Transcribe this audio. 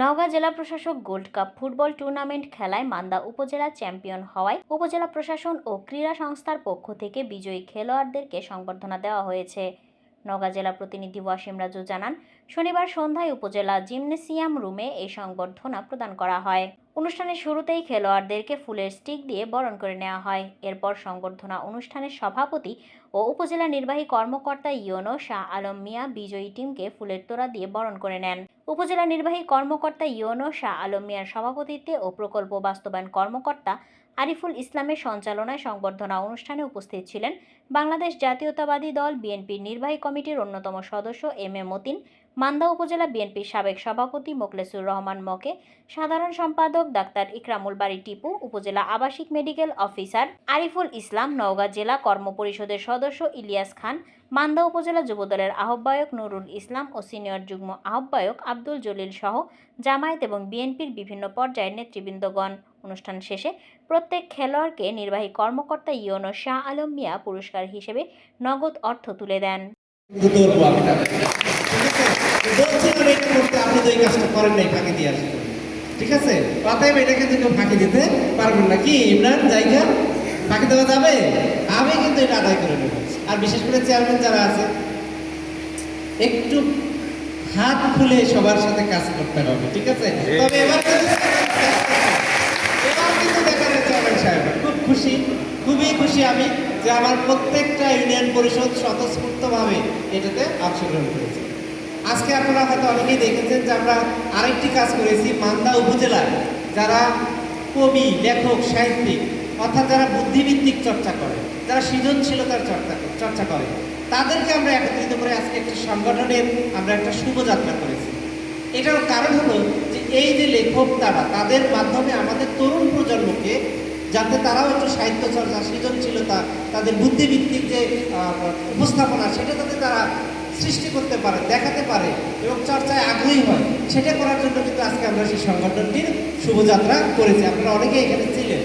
নওগাঁ জেলা প্রশাসক gold cup football tournament খেলায় মান্দা উপজেলা চ্যাম্পিয়ন হওয়ায় উপজেলা প্রশাসন ও ক্রীড়া সংস্থার পক্ষ থেকে বিজয়ী খেলোয়াড়দেরকে সংবর্ধনা দেওয়া হয়েছে। নওগাঁ জেলা প্রতিনিধি ওয়াসিম রাজু জানান, শনিবার সন্ধ্যায় উপজেলা জিমনেসিয়াম রুমে এই সংবর্ধনা প্রদান করা হয়। অনুষ্ঠানের শুরুতেই খেলোয়াড়দেরকে ফুলের স্টিক দিয়ে বরণ করে নেওয়া হয়। এরপর সংবর্ধনা অনুষ্ঠানের সভাপতি ও উপজেলা নির্বাহী কর্মকর্তা ইউনো শাহ আলম মিয়া বিজয়ী টিমকে ফুলের তোড়া দিয়ে বরণ করে নেন। উপজেলা নির্বাহী কর্মকর্তা ইউনো শাহ আলম মিয়ার সভাপতিত্বে ও প্রকল্প বাস্তবায়ন কর্মকর্তা আরিফুল ইসলামের সঞ্চালনায় সংবর্ধনা অনুষ্ঠানে উপস্থিত ছিলেন বাংলাদেশ জাতীয়তাবাদী দল বিএনপির নির্বাহী কমিটির অন্যতম সদস্য এম এ মতিন, মান্দা উপজেলা বিএনপির সাবেক সভাপতি মোখলেসুর রহমান মকে, সাধারণ সম্পাদক ডাক্তার ইকরামুল বারী টিপু, উপজেলা আবাসিক মেডিকেল অফিসার আরিফুল ইসলাম, নওগাঁ জেলা কর্ম পরিষদের সদস্য ইলিয়াস খান, মান্দা উপজেলা যুবদলের আহ্বায়ক নুরুল ইসলাম ও সিনিয়র যুগ্ম আহ্বায়ক আব্দুল জলিল সহ জামায়াত এবং বিএনপির বিভিন্ন পর্যায়ের নেতৃবৃন্দগণ। অনুষ্ঠান শেষে প্রত্যেক খেলোয়াড়কে নির্বাহী কর্মকর্তা ইউনো শাহ আলম মিয়া পুরস্কার হিসেবে নগদ অর্থ তুলে দেন। ঠিক আছে, অতএব এটাকে কিন্তু ফাঁকি দিতে পারবেন না। কি ইমরান, জায়গা ফাঁকি দেওয়া যাবে? আমি কিন্তু এটা আদায় করে নেব। আর বিশেষ করে চেয়ারম্যান যারা আছে, একটু হাত খুলে সবার সাথে কাজ করতে হবে। ঠিক আছে, তবে এবার কিন্তু দেখেন চেয়ারম্যান সাহেব খুব খুশি, খুবই খুশি আমি যে আমার প্রত্যেকটা ইউনিয়ন পরিষদ স্বতঃস্ফূর্তভাবে এটাতে অংশগ্রহণ করেছে। আজকে আপনারা হয়তো অনেকেই দেখেছেন যে আমরা আরেকটি কাজ করেছি মান্দা উপজেলায়, যারা কবি, লেখক, সাহিত্যিক অর্থাৎ যারা বুদ্ধিভিত্তিক চর্চা করে, যারা সৃজনশীলতার চর্চা করে, তাদেরকে আমরা একত্রিত করে আজকে একটা সংগঠনের আমরা একটা শুভযাত্রা করেছি। এটার কারণ হলো যে এই যে লেখক তাদের মাধ্যমে আমাদের তরুণ প্রজন্মকে যাতে তারাও একটু সাহিত্য চর্চা, সৃজনশীলতা, তাদের বুদ্ধিভিত্তিক যে উপস্থাপনা সেটা যাতে তারা সৃষ্টি করতে পারে, দেখাতে পারে এবং চর্চায় আগ্রহী হয়, সেটা করার জন্য কিন্তু আজকে আমরা সেই সংগঠনটির শুভযাত্রা করেছি। আপনারা অনেকেই এখানে ছিলেন।